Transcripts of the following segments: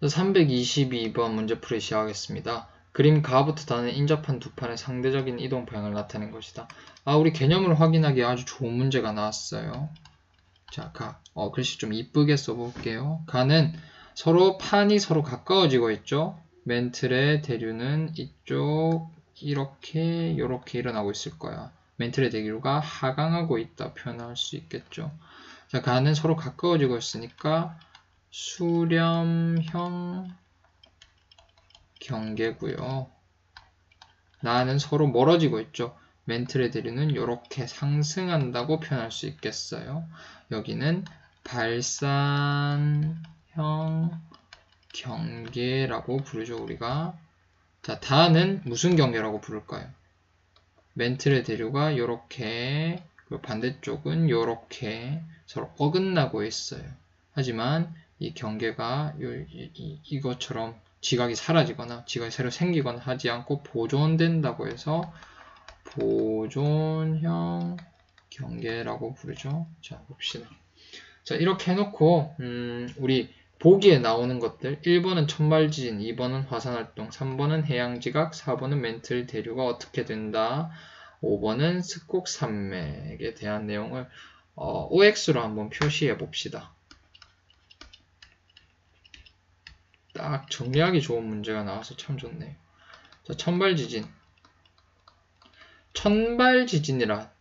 322번 문제풀이 시작하겠습니다. 그림 가부터 다는 인접한 두 판의 상대적인 이동 방향을 나타낸 것이다. 우리 개념을 확인하기에 아주 좋은 문제가 나왔어요. 자, 글씨 좀 이쁘게 써볼게요. 가는 판이 서로 가까워지고 있죠. 멘틀의 대류는 이쪽 이렇게 일어나고 있을 거야. 멘틀의 대류가 하강하고 있다 표현할 수 있겠죠. 자, 가는 서로 가까워지고 있으니까 수렴형 경계고요. 나는 서로 멀어지고 있죠. 멘틀의 대류는 이렇게 상승한다고 표현할 수 있겠어요. 여기는 발산형 경계라고 부르죠, 우리가. 자, 다는 무슨 경계라고 부를까요? 멘틀의 대류가 이렇게, 반대쪽은 이렇게 서로 어긋나고 있어요. 하지만 이 경계가 이것처럼 지각이 사라지거나 지각이 새로 생기거나 하지 않고 보존된다고 해서 보존형 경계라고 부르죠. 자, 봅시다. 자, 이렇게 해놓고 우리 보기에 나오는 것들 1번은 천발지진, 2번은 화산활동, 3번은 해양지각, 4번은 멘틀 대류가 어떻게 된다, 5번은 습곡산맥에 대한 내용을 OX로 한번 표시해 봅시다. 딱 정리하기 좋은 문제가 나와서 참 좋네요. 자, 천발지진. 천발지진이라,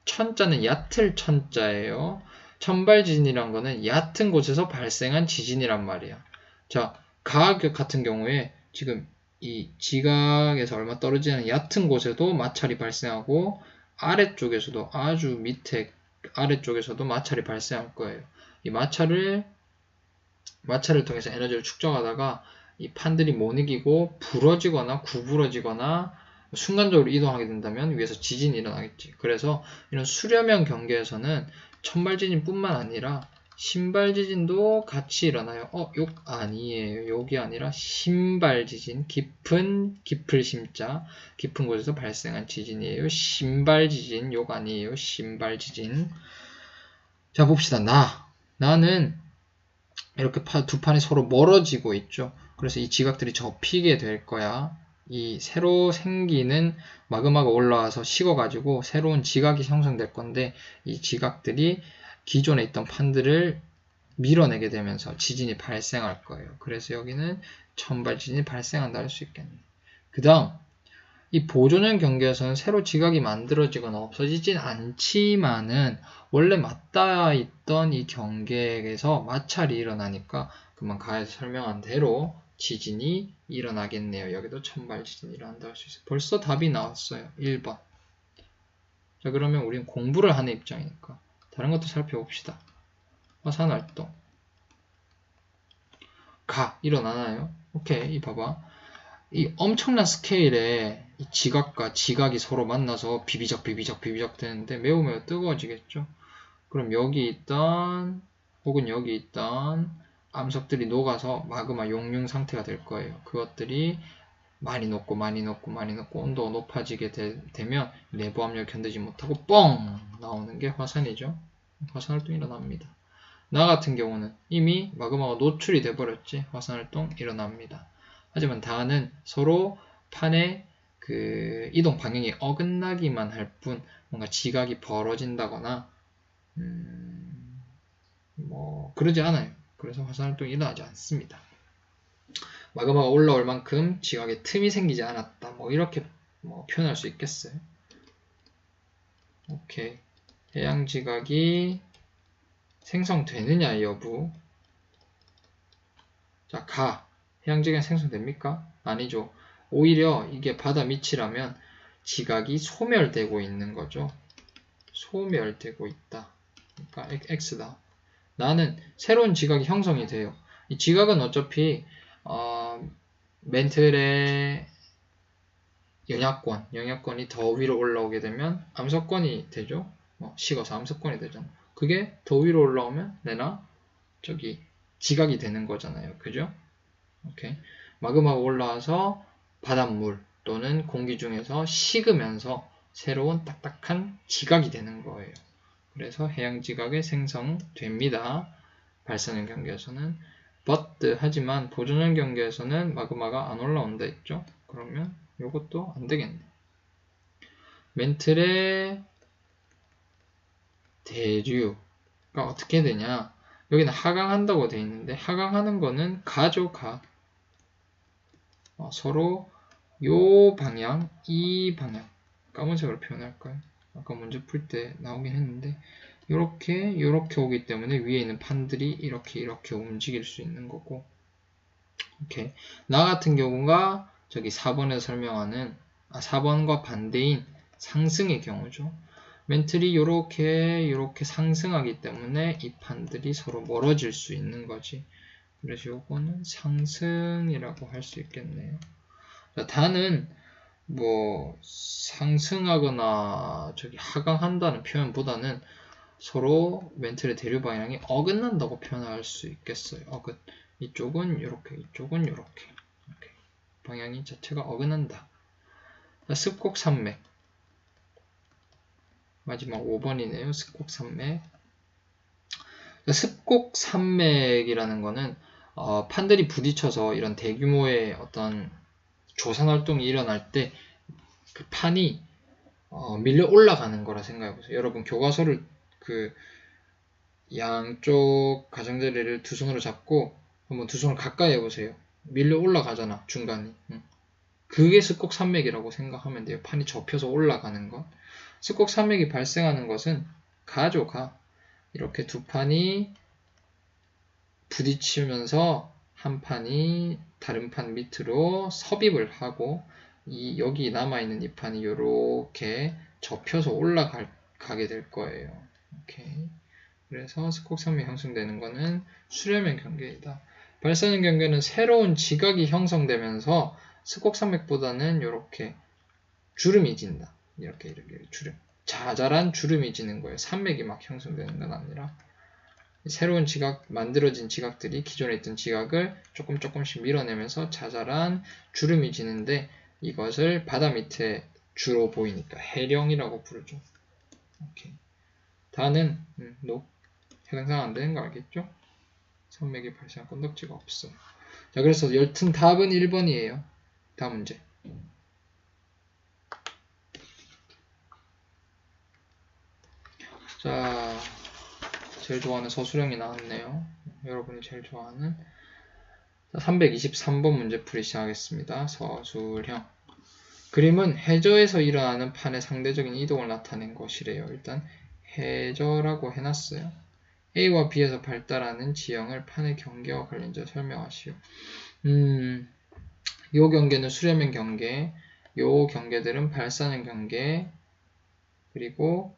천자는 얕을 천자예요. 천발지진이란 거는 얕은 곳에서 발생한 지진이란 말이야. 자, 가 같은 경우에 지금 이 지각에서 얼마 떨어지지 않은 얕은 곳에도 마찰이 발생하고 아래쪽에서도 아주 밑에 아래쪽에서도 마찰이 발생할 거예요. 이 마찰을 통해서 에너지를 축적하다가 이 판들이 못 이기고 부러지거나 구부러지거나 순간적으로 이동하게 된다면 위에서 지진이 일어나겠지. 그래서 이런 수렴형 경계에서는 천발지진뿐만 아니라 신발지진도 같이 일어나요. 욕 아니에요. 욕이 아니라 신발지진, 깊을 심자, 깊은 곳에서 발생한 지진이에요. 신발지진, 욕 아니에요. 신발지진. 자, 봅시다. 나는 이렇게 두 판이 서로 멀어지고 있죠. 그래서 이 지각들이 접히게 될 거야. 이 새로 생기는 마그마가 올라와서 식어가지고 새로운 지각이 형성될 건데 이 지각들이 기존에 있던 판들을 밀어내게 되면서 지진이 발생할 거예요. 그래서 여기는 천발지진이 발생한다 할 수 있겠네. 그 다음 이 보존형 경계에서는 새로 지각이 만들어지거나 없어지진 않지만은 원래 맞닿아 있던 이 경계에서 마찰이 일어나니까 금방 가에서 설명한 대로 지진이 일어나겠네요. 여기도 천발지진이 일어난다 할 수 있어요. 벌써 답이 나왔어요. 1번. 자, 그러면 우리는 공부를 하는 입장이니까 다른 것도 살펴봅시다. 화산활동. 일어나나요? 오케이, 봐봐. 이 엄청난 스케일에 이 지각과 지각이 서로 만나서 비비적 되는데 매우 뜨거워지겠죠. 그럼 여기 있던 혹은 여기 있던 암석들이 녹아서 마그마 용융 상태가 될 거예요. 그것들이 많이 녹고 온도가 높아지게 되면 내부 압력을 견디지 못하고 뻥 나오는 게 화산이죠. 화산활동이 일어납니다. 나 같은 경우는 이미 마그마가 노출이 돼버렸지. 화산활동 일어납니다. 하지만 다는 서로 판의 그 이동 방향이 어긋나기만 할 뿐 뭔가 지각이 벌어진다거나 그러지 않아요. 그래서 화산활동이 일어나지 않습니다. 마그마가 올라올 만큼 지각에 틈이 생기지 않았다. 이렇게 표현할 수 있겠어요. 오케이. 해양지각이 생성되느냐 여부. 자, 해양지각이 생성됩니까? 아니죠. 오히려 이게 바다 밑이라면 지각이 소멸되고 있는 거죠. 소멸되고 있다. 그러니까 X다. 나는 새로운 지각이 형성이 돼요. 이 지각은 어차피 멘틀의 영야권이 더 위로 올라오게 되면 암석권이 되죠. 식어서 암석권이 되잖아. 그게 더 위로 올라오면 내나 저기 지각이 되는 거잖아요. 그죠? 오케이. 마그마가 올라와서 바닷물 또는 공기 중에서 식으면서 새로운 딱딱한 지각이 되는 거예요. 그래서 해양지각이 생성됩니다. 발산형 경계에서는. but 하지만 보존형 경계에서는 마그마가 안 올라온다 했죠. 그러면 이것도 안 되겠네. 멘틀의 대류가 어떻게 되냐? 여기는 하강한다고 돼 있는데 하강하는 거는 가죠.가. 서로 요 방향, 이 방향 까만색으로 표현할까요? 아까 문제 풀 때 나오긴 했는데 요렇게 오기 때문에 위에 있는 판들이 이렇게 움직일 수 있는 거고. 오케이. 나 같은 경우가 저기 4번에서 설명하는 4번과 반대인 상승의 경우죠. 멘틀이 요렇게 상승하기 때문에 이 판들이 서로 멀어질 수 있는 거지. 그래서 요거는 상승이라고 할 수 있겠네요. 자, 다는 뭐 상승하거나 저기 하강한다는 표현보다는 서로 멘틀의 대류 방향이 어긋난다고 표현할 수 있겠어요. 이쪽은 이렇게, 이쪽은 이렇게. 방향이 자체가 어긋난다. 자, 습곡산맥. 마지막 5번이네요. 습곡산맥. 습곡산맥이라는 거는 판들이 부딪혀서 이런 대규모의 어떤 조산 활동이 일어날 때 그 판이 밀려 올라가는 거라 생각해 보세요. 여러분 교과서를 그 양쪽 가장자리를 두 손으로 잡고 한번 두 손을 가까이 해보세요. 밀려 올라가잖아, 중간이. 그게 습곡산맥이라고 생각하면 돼요. 판이 접혀서 올라가는 것. 습곡산맥이 발생하는 것은 가죠.가. 이렇게 두 판이 부딪히면서 한 판이 다른 판 밑으로 섭입을 하고 여기 남아있는 이 판이 이렇게 접혀서 올라가게 될 거예요. 오케이. 그래서 습곡산맥이 형성되는 거는 수렴형 경계이다. 발산형 경계는 새로운 지각이 형성되면서 습곡산맥보다는 이렇게 주름이 진다. 이렇게 주름. 자잘한 주름이 지는 거예요. 산맥이 막 형성되는 건 아니라. 새로운 지각, 만들어진 지각들이 기존에 있던 지각을 조금씩 밀어내면서 자잘한 주름이 지는데 이것을 바다 밑에 주로 보이니까 해령이라고 부르죠. 오케이. 다는 해당상 안 되는 거 알겠죠? 산맥이 발생한 건덕지가 없어요. 자, 그래서 여튼 답은 1번이에요. 다음 문제. 자, 제일 좋아하는 서술형이 나왔네요. 여러분이 제일 좋아하는 323번 문제풀이 시작하겠습니다. 서술형. 그림은 해저에서 일어나는 판의 상대적인 이동을 나타낸 것이래요. 일단 해저라고 해놨어요. A와 B에서 발달하는 지형을 판의 경계와 관련해서 설명하시오. 요 경계는 수렴형 경계, 요 경계들은 발산형 경계, 그리고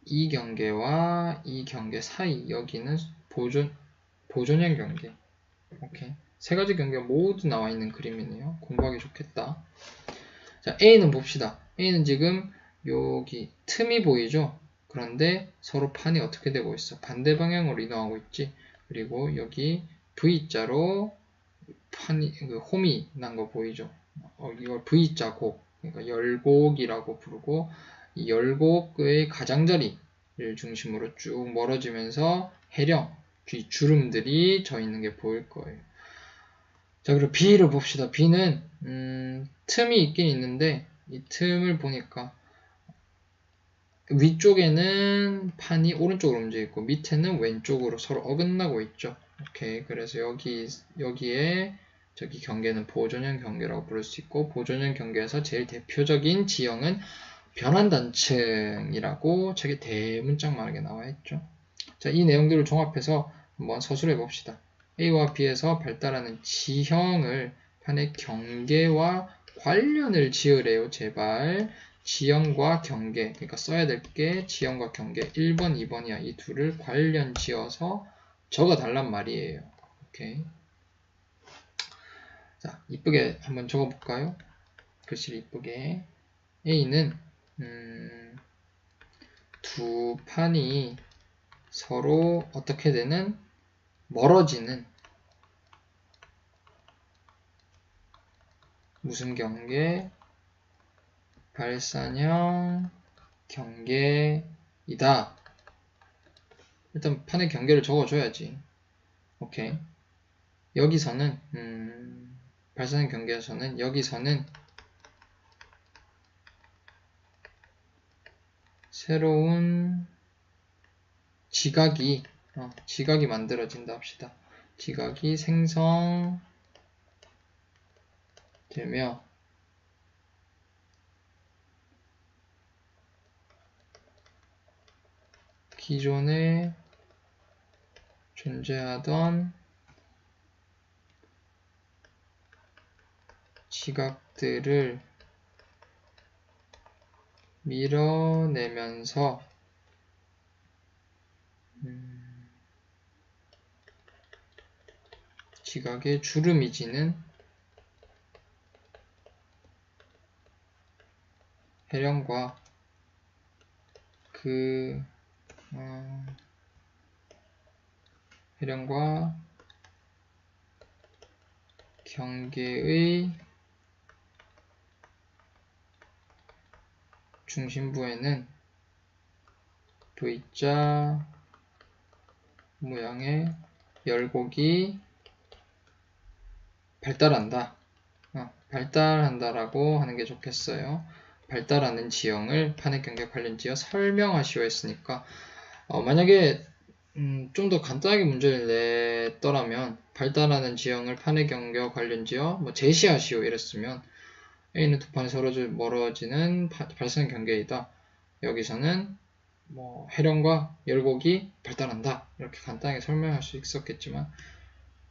이 경계와 이 경계 사이, 여기는 보존형 경계. 오케이. 세 가지 경계가 모두 나와 있는 그림이네요. 공부하기 좋겠다. 자, A는 봅시다. A는 지금 여기 틈이 보이죠? 그런데 서로 판이 어떻게 되고 있어? 반대 방향으로 이동하고 있지. 그리고 여기 V자로 판이 홈이 난 거 보이죠? 이걸 V자곡, 그러니까 열곡이라고 부르고 이 열곡의 가장자리를 중심으로 쭉 멀어지면서 해령, 주름들이 져 있는 게 보일 거예요. 자, 그리고 B를 봅시다. B는 틈이 있긴 있는데 이 틈을 보니까 위쪽에는 판이 오른쪽으로 움직이고 밑에는 왼쪽으로 서로 어긋나고 있죠. 오케이. 그래서 여기에 저기 경계는 보존형 경계라고 부를 수 있고, 보존형 경계에서 제일 대표적인 지형은 변환단층이라고 책에 대문짝만하게 나와 있죠. 자, 이 내용들을 종합해서 한번 서술해 봅시다. A와 B에서 발달하는 지형을 판의 경계와 관련을 지으래요. 제발. 지형과 경계, 그러니까 써야 될 게 지형과 경계 1번, 2번이야. 이 둘을 관련 지어서 적어달란 말이에요. 오케이. 자, 이쁘게 한번 적어볼까요? 글씨를 이쁘게. A는 두 판이 서로 어떻게 되는? 멀어지는 무슨 경계? 발산형 경계이다. 일단 판의 경계를 적어줘야지. 오케이. 여기서는 발산형 경계에서는 여기서는 새로운 지각이 만들어진다 합시다. 지각이 생성되며 기존에 존재하던 지각들을 밀어내면서 지각의 주름이지는 해령과 해령과 경계의 중심부에는 V자 모양의 열곡이 발달한다. 발달한다라고 하는 게 좋겠어요. 발달하는 지형을 판의 경계 관련지어 설명하시오 했으니까 만약에 좀 더 간단하게 문제를 냈더라면 발달하는 지형을 판의 경계 관련지어 제시하시오 이랬으면 A는 두 판이 서로 멀어지는 발생 경계이다. 여기서는 해령과 열곡이 발달한다. 이렇게 간단하게 설명할 수 있었겠지만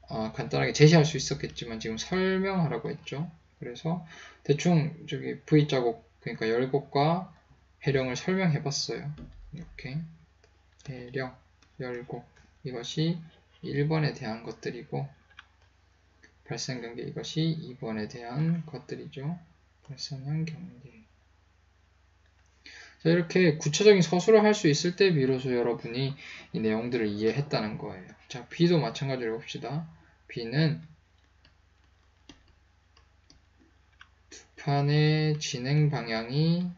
간단하게 제시할 수 있었겠지만 지금 설명하라고 했죠. 그래서 대충 저기 V자곡 그러니까 열곡과 해령을 설명해 봤어요. 이렇게 해령, 열곡 이것이 1번에 대한 것들이고 발생 경계 이것이 2번에 대한 것들이죠. 발생형 경계. 자, 이렇게 구체적인 서술을 할 수 있을 때 비로소 여러분이 이 내용들을 이해했다는 거예요. 자, B도 마찬가지로 봅시다. B는 두 판의 진행 방향이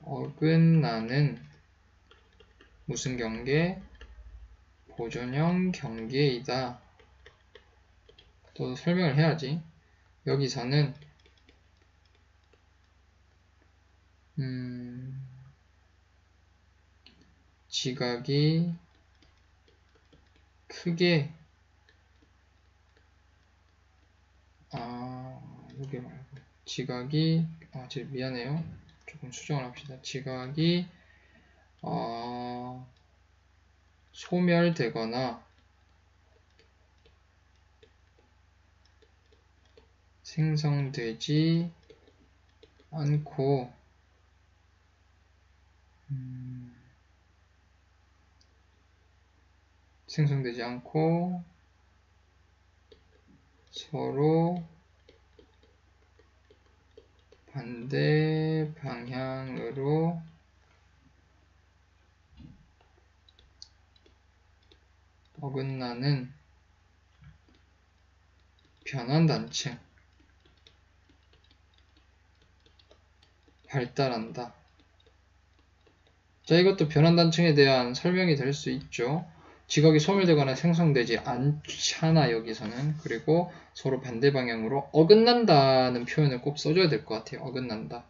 어긋나는 무슨 경계? 보존형 경계이다. 또 설명을 해야지. 여기서는 지각이 크게 여기 말고 지각이 미안해요. 조금 수정을 합시다. 지각이 소멸되거나 생성되지 않고 서로 반대 방향으로 어긋나는 변환단층 발달한다. 자, 이것도 변환단층에 대한 설명이 될 수 있죠. 지각이 소멸되거나 생성되지 않잖아 여기서는. 그리고 서로 반대 방향으로 어긋난다는 표현을 꼭 써줘야 될 것 같아요. 어긋난다.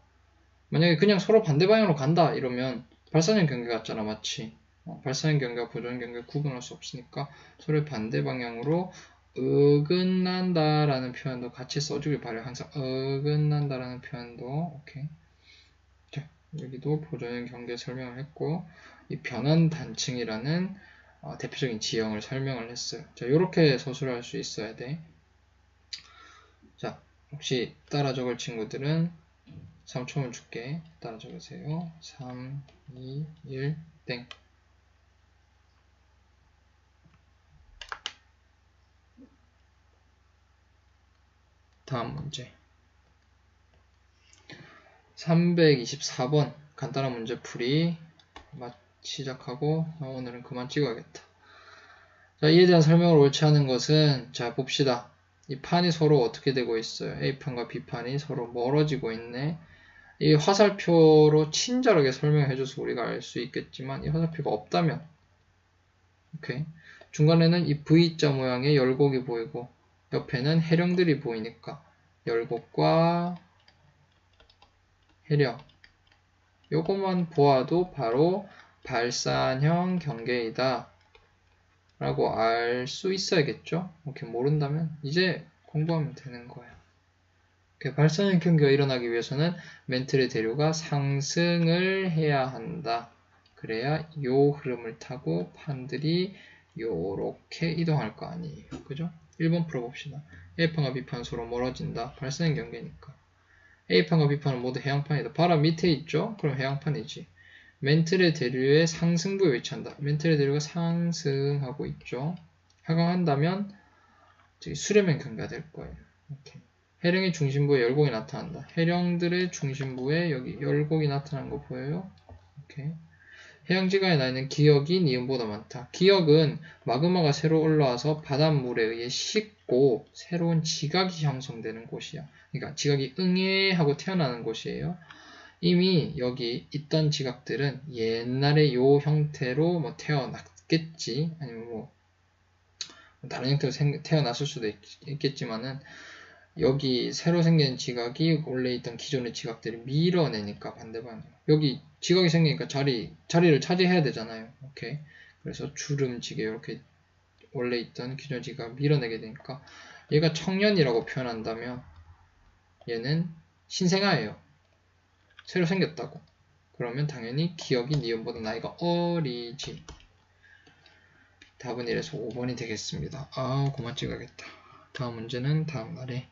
만약에 그냥 서로 반대 방향으로 간다 이러면 발산형 경계 같잖아 마치. 발산형 경계와 보존형 경계 구분할 수 없으니까 서로 반대 방향으로 어긋난다라는 표현도 같이 써주길 바래요. 항상 어긋난다라는 표현도 오케이. 자, 여기도 보존형 경계 설명을 했고 이 변환단층이라는 대표적인 지형을 설명을 했어요. 자, 이렇게 서술할 수 있어야 돼. 자, 혹시 따라 적을 친구들은 3초만 줄게. 따라 적으세요. 3, 2, 1, 땡. 다음 문제. 324번 간단한 문제풀이 시작하고 오늘은 그만 찍어야겠다. 자, 이에 대한 설명을 옳지 않은 것은 자 봅시다. 이 판이 서로 어떻게 되고 있어요? A판과 B판이 서로 멀어지고 있네. 이 화살표로 친절하게 설명해줘서 우리가 알 수 있겠지만 이 화살표가 없다면 오케이. 중간에는 이 V자 모양의 열곡이 보이고 옆에는 해령들이 보이니까 열곡과 해령 요것만 보아도 바로 발산형 경계이다 라고 알 수 있어야겠죠. 이렇게 모른다면 이제 공부하면 되는 거예요. 발산형 경계가 일어나기 위해서는 멘틀의 대류가 상승을 해야 한다. 그래야 요 흐름을 타고 판들이 요렇게 이동할 거 아니에요. 그죠? 1번 풀어봅시다. A판과 B판 서로 멀어진다. 발산형 경계니까. A판과 B판은 모두 해양판이다. 바로 밑에 있죠? 그럼 해양판이지. 멘틀의 대류의 상승부에 위치한다. 멘틀의 대류가 상승하고 있죠. 하강한다면 수렴형 경계가 될 거예요. 이렇게. 해령의 중심부에 열곡이 나타난다. 해령들의 중심부에 여기 열곡이 나타나는 거 보여요? 이렇게. 해양지가에 나 있는 기역이 니은보다 많다. 기역은 마그마가 새로 올라와서 바닷물에 의해 식고 새로운 지각이 형성되는 곳이야. 그러니까 지각이 응애하고 태어나는 곳이에요. 이미 여기 있던 지각들은 옛날에 요 형태로 뭐 태어났겠지. 아니면 뭐 다른 형태로 태어났을 수도 있겠지만은 여기 새로 생긴 지각이 원래 있던 기존의 지각들을 밀어내니까 반대 방향. 여기 지각이 생기니까 자리를 차지해야 되잖아요. 오케이. 그래서 주름지게 이렇게 원래 있던 기존 지각 밀어내게 되니까 얘가 청년이라고 표현한다면 얘는 신생아예요. 새로 생겼다고. 그러면 당연히 기억이 니은보다 나이가 어리지. 답은 1에서 5번이 되겠습니다. 그만 찍어야겠다. 다음 문제는 다음 날에